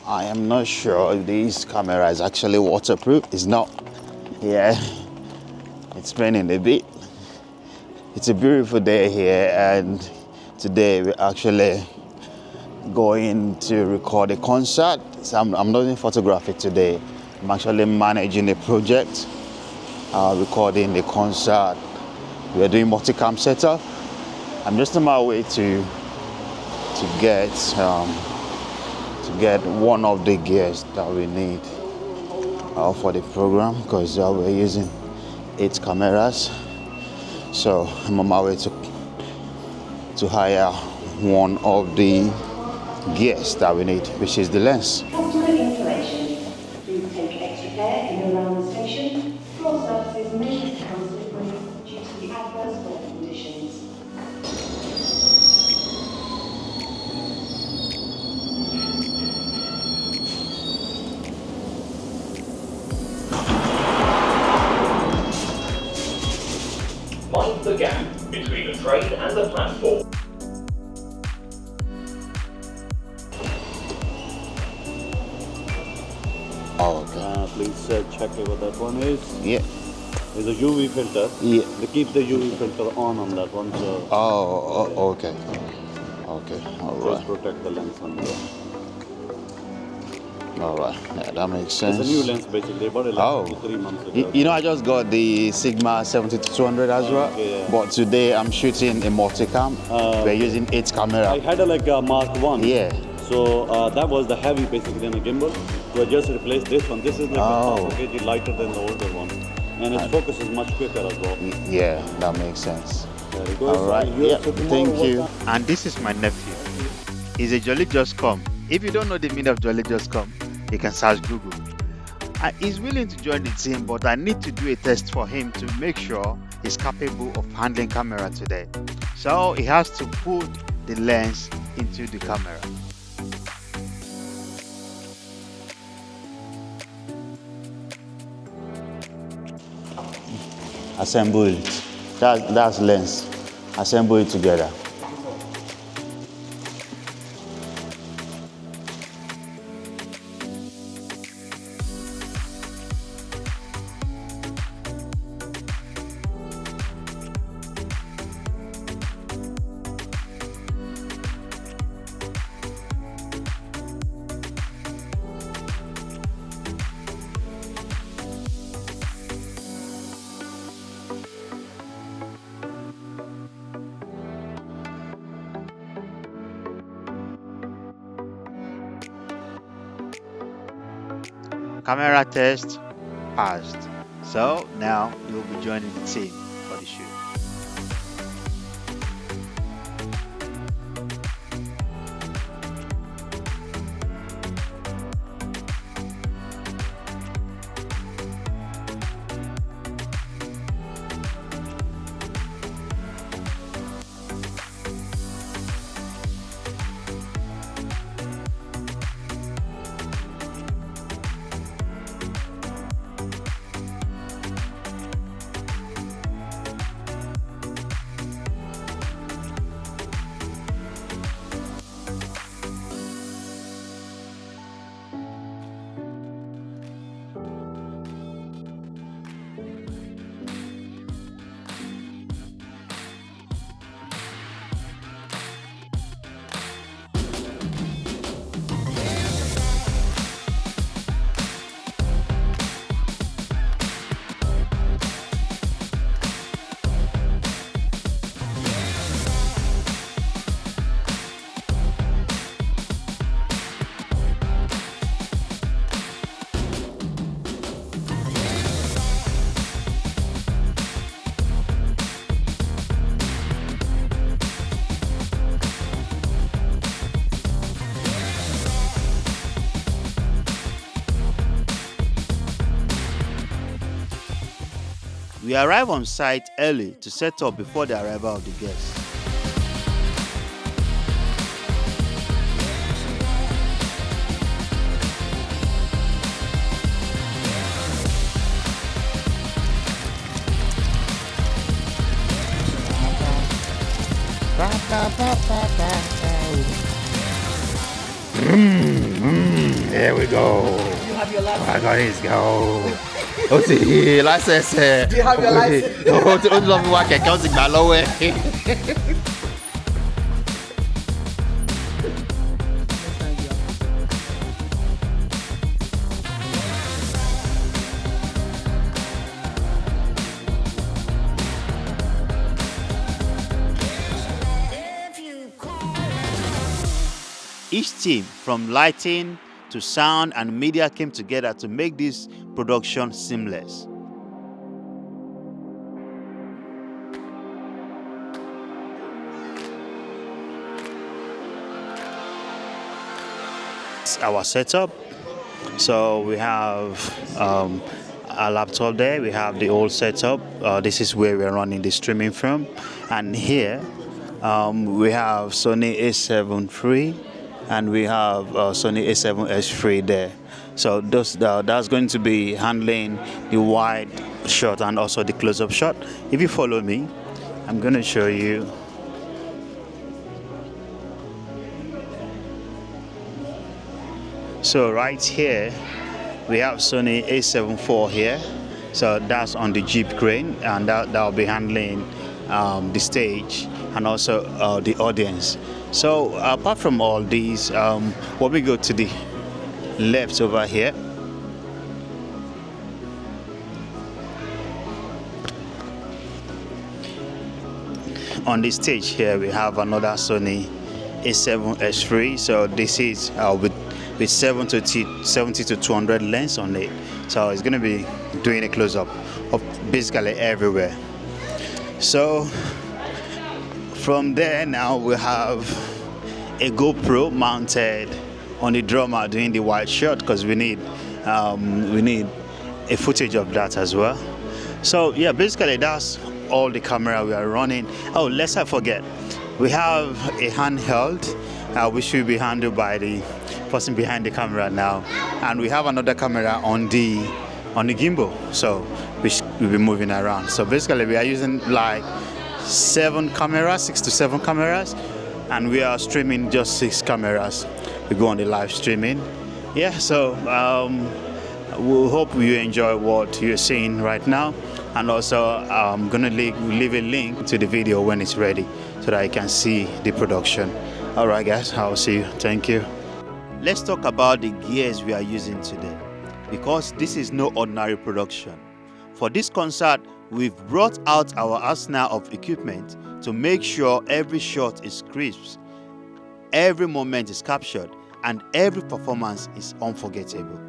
I am not sure if this camera is actually waterproof. It's not. Yeah, it's raining a bit. It's a beautiful day here, and today we're actually going to record a concert. So I'm not doing photography today. I'm actually managing a project, recording the concert. We're doing multicam setup. I'm just on my way to get one of the gears that we need for the program, because we're using 8 cameras. So I'm on my way to hire one of the gears that we need, which is the lens. Customer information. Please take extra care in and around the station. Floor surfaces may become slippery due to the adverse weather conditions. Mind the gap between the train and the platform. Oh, okay. Please check what that one is. Yeah. There's a UV filter. Yeah. They keep the UV filter on that one, so Okay. Okay. All just right. protect the lens on there. All right. Yeah, that makes sense. It's a new lens basically, bought it like 3 months ago. You know, I just got the Sigma 70-200 as well. Okay, yeah. But today I'm shooting a multicam. We're using 8 camera. I had a Mark 1. Yeah. So that was the heavy basically in a gimbal. So I just replaced this one. This is like Oh. a kg lighter than the older one. And its focus is much quicker as well. Yeah, that makes sense. There it goes. All right. And you- Yeah. so tomorrow Thank what you. time? And this is my nephew. He's a Jolly Just Come. If you don't know the meaning of Jolly Just Come, you can search Google. And he's willing to join the team, but I need to do a test for him to make sure he's capable of handling camera today. So he has to put the lens into the camera. Assemble it. That's lens. Assemble it together. Camera test passed. So now you'll be joining the team for the shoot. We arrive on site early to set up before the arrival of the guests. Here we go. You have your license. I got his go. Ó ti license. Do you have your license? Ó ti lọ fi wá kẹ̀kẹ́ ó ti gbà lọ́wọ́ ẹ̀. Each team, from lighting to sound and media, came together to make this production seamless. It's our setup. So we have a laptop there. We have the old setup. This is where we're running the streaming from. And here we have Sony A7 III. And we have Sony A7S III there. So that's going to be handling the wide shot and also the close-up shot. If you follow me, I'm going to show you. So right here, we have Sony A7 IV here. So that's on the Jeep crane, and that'll be handling the stage and also the audience. So apart from all these, when we go to the left over here, on the stage here we have another Sony A7S III. So this is with 70 to 200 lens on it. So it's going to be doing a close-up of basically everywhere. So from there now we have a GoPro mounted on the drummer doing the wide shot, because we need a footage of that as well. So yeah, basically that's all the camera we are running. Oh, lest I forget, we have a handheld which will be handled by the person behind the camera now, and we have another camera on the gimbal, so which will be moving around. So basically we are using like 6 to 7 cameras, and we are streaming just 6 cameras. We go on the live streaming. Yeah, so we hope you enjoy what you're seeing right now, and also I'm gonna leave a link to the video when it's ready so that you can see the production. All right guys, I'll see you. Thank you. Let's talk about the gears we are using today, because this is no ordinary production. For this concert, we've brought out our arsenal of equipment to make sure every shot is crisp, every moment is captured, and every performance is unforgettable.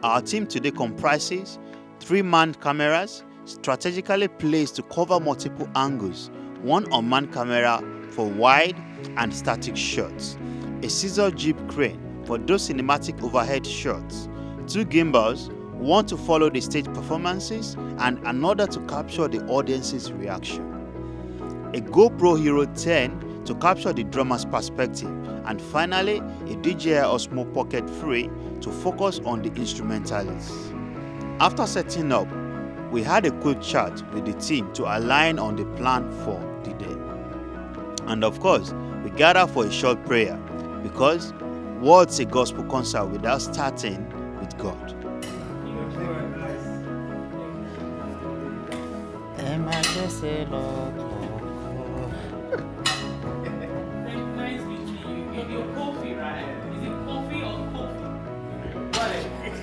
Our team today comprises 3 manned cameras strategically placed to cover multiple angles, 1 unmanned camera for wide and static shots, a scissor Jeep crane for those cinematic overhead shots, 2 gimbals, 1 to follow the stage performances and another to capture the audience's reaction, a GoPro Hero 10 to capture the drummer's perspective, and finally a DJI Osmo Pocket 3 to focus on the instrumentalists. After setting up, we had a quick chat with the team to align on the plan for the day. And of course, we gathered for a short prayer, because what's a gospel concert without starting with God? Nice meeting you. Your coffee, right? Is it coffee or coffee?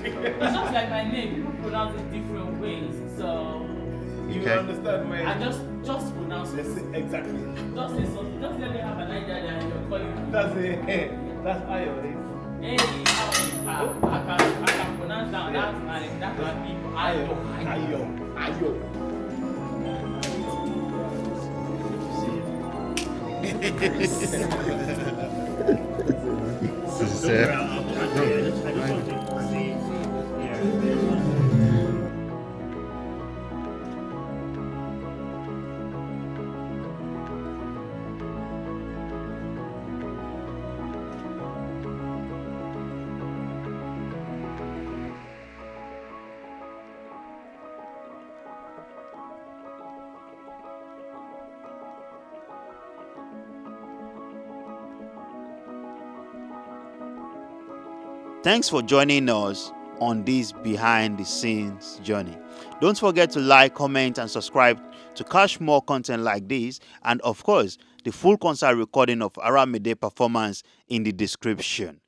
It's just like my name. People pronounce it different ways. So You understand me? I just pronounce it. Exactly. Just say something. Just let me have an idea that you're calling. That's it. That's Ayo. Hey, I can pronounce that. That's my people. Ayo. Thanks for joining us on this behind the scenes journey. Don't forget to like, comment, and subscribe to catch more content like this, and of course, the full concert recording of Aramide performance in the description.